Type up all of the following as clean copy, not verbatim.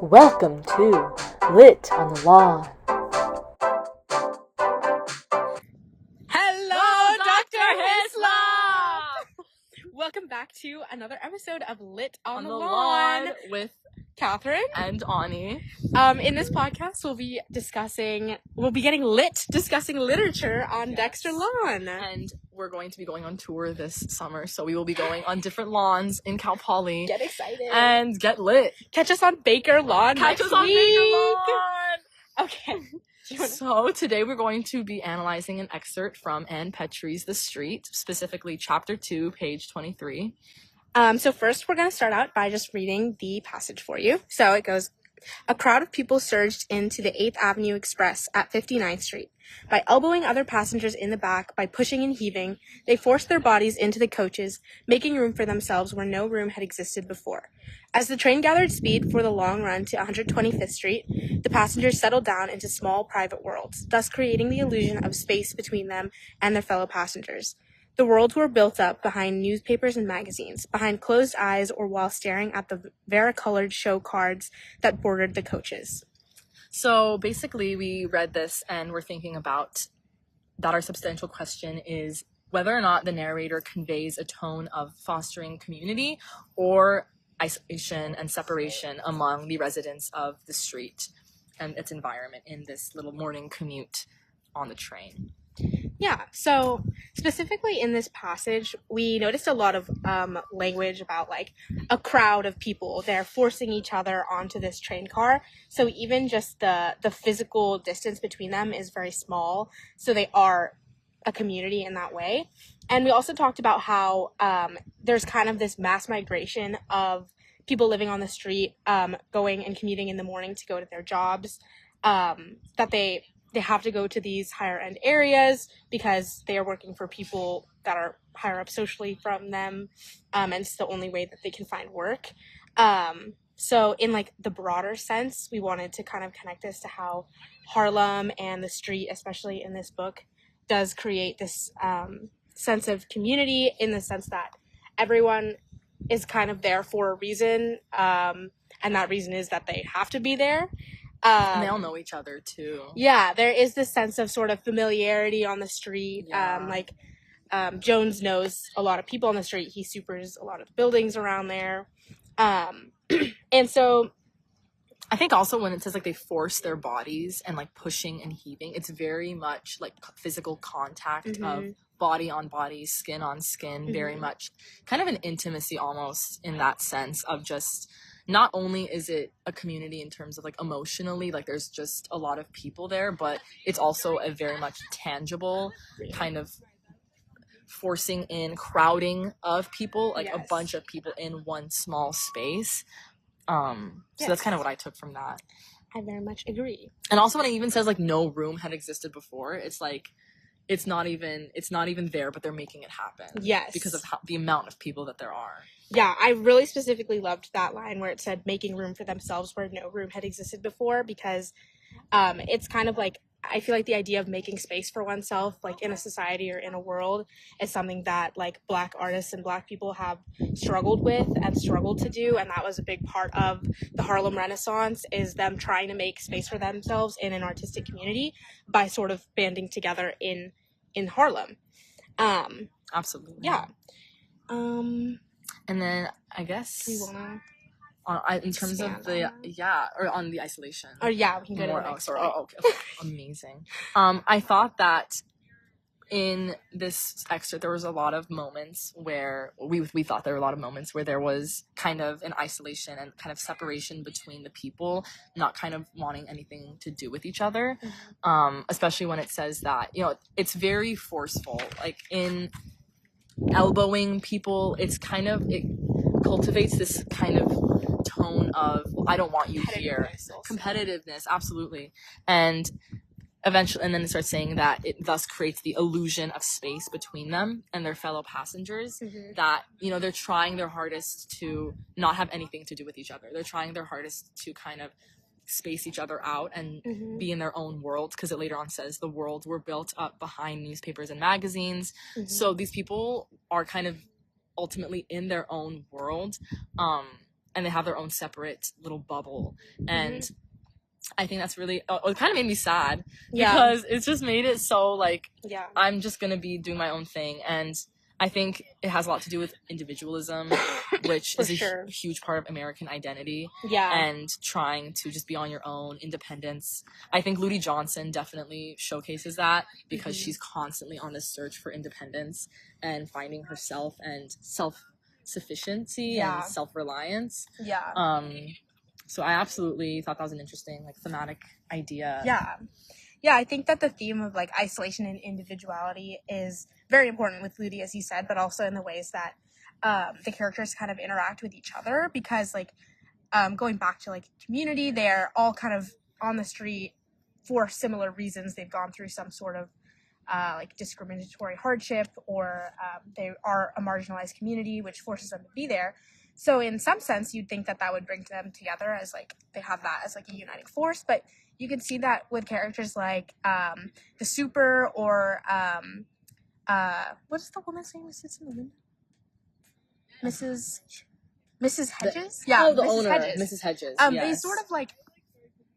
Welcome to Lit on the Lawn. Hello, Dr. Hislop! Welcome back to another episode of Lit on the Lawn with Catherine and Ani. In this podcast, we'll be getting lit discussing literature on Dexter Lawn. And we're going to be going on tour this summer, so we will be going on different lawns in Cal Poly. Get excited. And get lit. Catch us on Baker Lawn Catch us on Baker Lawn! Okay. So today we're going to be analyzing an excerpt from Ann Petry's The Street, specifically chapter 2, page 23. So first we're going to start out by just reading the passage for you. So it goes, a crowd of people surged into the 8th Avenue Express at 59th Street. By elbowing other passengers in the back, by pushing and heaving, they forced their bodies into the coaches, making room for themselves where no room had existed before. As the train gathered speed for the long run to 125th Street, the passengers settled down into small private worlds, thus creating the illusion of space between them and their fellow passengers. The worlds were built up behind newspapers and magazines, behind closed eyes, or while staring at the varicolored show cards that bordered the coaches. So basically, we read this and we're thinking about that our substantial question is whether or not the narrator conveys a tone of fostering community or isolation and separation among the residents of the street and its environment in this little morning commute on the train. Yeah, so specifically in this passage, we noticed a lot of language about like a crowd of people. They're forcing each other onto this train car. So even just the physical distance between them is very small. So they are a community in that way. And we also talked about how there's kind of this mass migration of people living on the street, going and commuting in the morning to go to their jobs, that they have to go to these higher end areas because they are working for people that are higher up socially from them. And it's the only way that they can find work. So in like the broader sense, we wanted to kind of connect this to how Harlem and the street, especially in this book, does create this sense of community in the sense that everyone is kind of there for a reason. And that reason is that they have to be there. And they all know each other too. Yeah, there is this sense of sort of familiarity on the street. Yeah. Jones knows a lot of people on the street. He supers a lot of the buildings around there. And so I think also when it says like they force their bodies and like pushing and heaving, it's very much like physical contact of body on body, skin on skin, very much kind of an intimacy almost in that sense of just not only is it a community in terms of like emotionally, like there's just a lot of people there, but it's also a very much tangible kind of forcing in crowding of people, like a bunch of people in one small space. So that's kind of what I took from that. I very much agree. And also when it even says like no room had existed before, it's like it's not even there, but they're making it happen. Yes. Because of the amount of people that there are. Yeah, I really specifically loved that line where it said making room for themselves where no room had existed before, because it's kind of like, I feel like the idea of making space for oneself, like in a society or in a world, is something that like Black artists and Black people have struggled with and struggled to do. And that was a big part of the Harlem Renaissance, is them trying to make space for themselves in an artistic community by sort of banding together in Harlem. Absolutely. Yeah. And then I guess we wanna in terms of the or on the isolation. Oh yeah, we can go to the next one. Okay. Amazing. I thought that in this excerpt there was a lot of moments where we thought there were a lot of moments where there was kind of an isolation and kind of separation between the people, not kind of wanting anything to do with each other. Especially when it says that, you know, it's very forceful, like in elbowing people, it cultivates this kind of tone of, well, I don't want you here. Competitiveness, absolutely. And eventually, and then it starts saying that it thus creates the illusion of space between them and their fellow passengers, that, you know, they're trying their hardest to not have anything to do with each other. They're trying their hardest to kind of space each other out and be in their own worlds, because it later on says the worlds were built up behind newspapers and magazines. So these people are kind of ultimately in their own world, and they have their own separate little bubble. And I think that's really, it kind of made me sad because it's just made it so like, I'm just going to be doing my own thing. And I think it has a lot to do with individualism, which is a huge part of American identity. And trying to just be on your own, independence. I think Ludi Johnson definitely showcases that because she's constantly on this search for independence and finding herself and self-sufficiency and self-reliance. So I absolutely thought that was an interesting, like, thematic idea. Yeah, I think that the theme of, like, isolation and individuality is very important with Ludi, as you said, but also in the ways that the characters kind of interact with each other, because, like, going back to, like, community, they're all kind of on the street for similar reasons. They've gone through some sort of, like, discriminatory hardship, or they are a marginalized community, which forces them to be there. So in some sense, you'd think that that would bring them together as, like, they have that as, like, a uniting force. But you can see that with characters like the Super, or what is the woman's name who sits in the window? Mrs. Hedges? The Mrs. owner, Hedges. Mrs. Hedges. They sort of, like,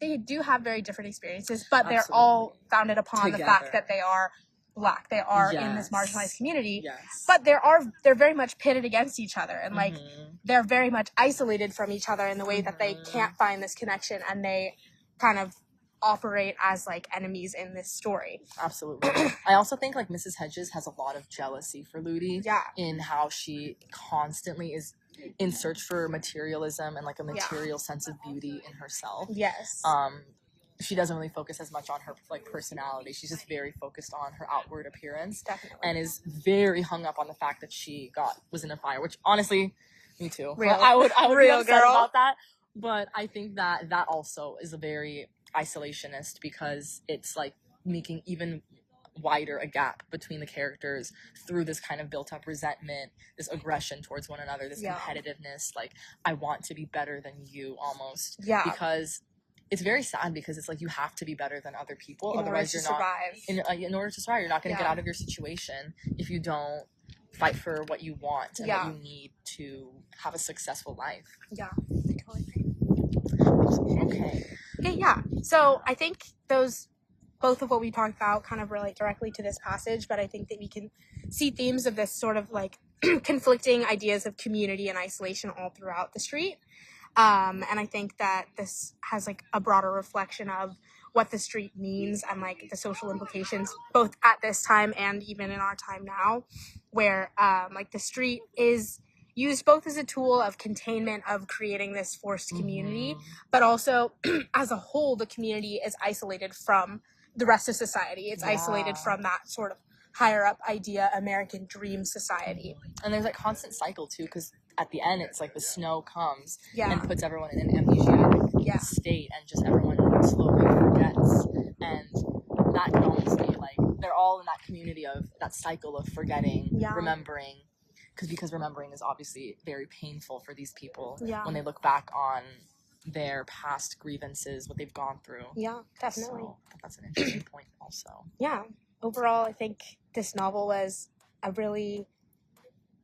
they do have very different experiences, but they're all founded upon the fact that they are Black. They are in this marginalized community, but they're very much pitted against each other, and like they're very much isolated from each other in the way that they can't find this connection, and they kind of operate as like enemies in this story. Absolutely. I also think like Mrs. Hedges has a lot of jealousy for Ludi in how she constantly is in search for materialism and like a material sense of beauty in herself. She doesn't really focus as much on her like personality. She's just very focused on her outward appearance, and is very hung up on the fact that she was in a fire. Which honestly, me too. I would be upset about that. But I think that also is a very isolationist, because it's like making even wider a gap between the characters through this kind of built up resentment, this aggression towards one another, this competitiveness. Like, I want to be better than you almost. Because it's very sad, because it's like you have to be better than other people, otherwise you're not in order to survive. You're not going to get out of your situation if you don't fight for what you want and what you need to have a successful life. Okay, so I think both of what we talked about kind of relate directly to this passage, but I think that we can see themes of this sort of like conflicting ideas of community and isolation all throughout the street. And I think that this has like a broader reflection of what the street means and like the social implications both at this time and even in our time now, where like the street is used both as a tool of containment, of creating this forced community, but also as a whole, the community is isolated from the rest of society. It's isolated from that sort of higher up idea, American dream society. And there's like constant cycle too, because at the end it's like the snow comes and puts everyone in an amnesiac state, and just everyone slowly forgets. And that can almost be like they're all in that community of that cycle of forgetting, remembering, because remembering is obviously very painful for these people when they look back on their past grievances, what they've gone through. Definitely. So that's an interesting point also. Overall, I think this novel was a really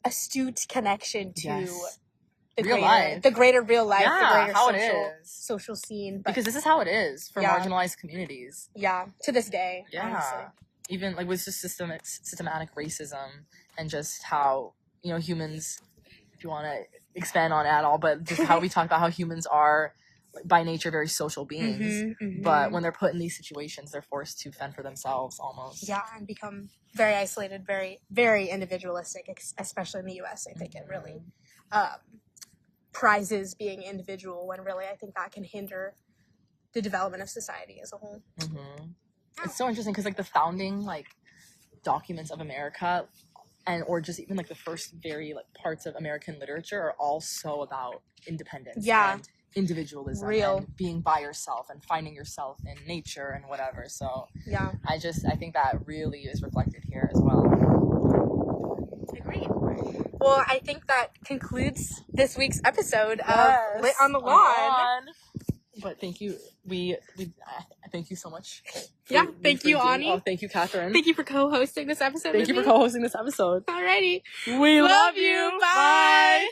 astute connection to the greater real life, the greater social scene. But, because this is how it is for marginalized communities. To this day. Honestly. Even like with just systematic racism, and just how, you know, humans, if you want to expand on it at all, but just how we talk about how humans are by nature very social beings, but when they're put in these situations, they're forced to fend for themselves almost. And become very isolated, very, very individualistic, especially in the US. I think it really prizes being individual, when really I think that can hinder the development of society as a whole. It's so interesting because like the founding like documents of America, and or just even like the first very like parts of American literature are all so about independence and individualism and being by yourself and finding yourself in nature and whatever. So I think that really is reflected here as well. Agreed. Well, I think that concludes this week's episode of Lit on the Lawn. But thank you. We thank you so much. Thank you, Ani. Oh, thank you, Catherine. Thank you for co-hosting this episode. Thank you for co-hosting this episode. Alrighty. We love you. Bye.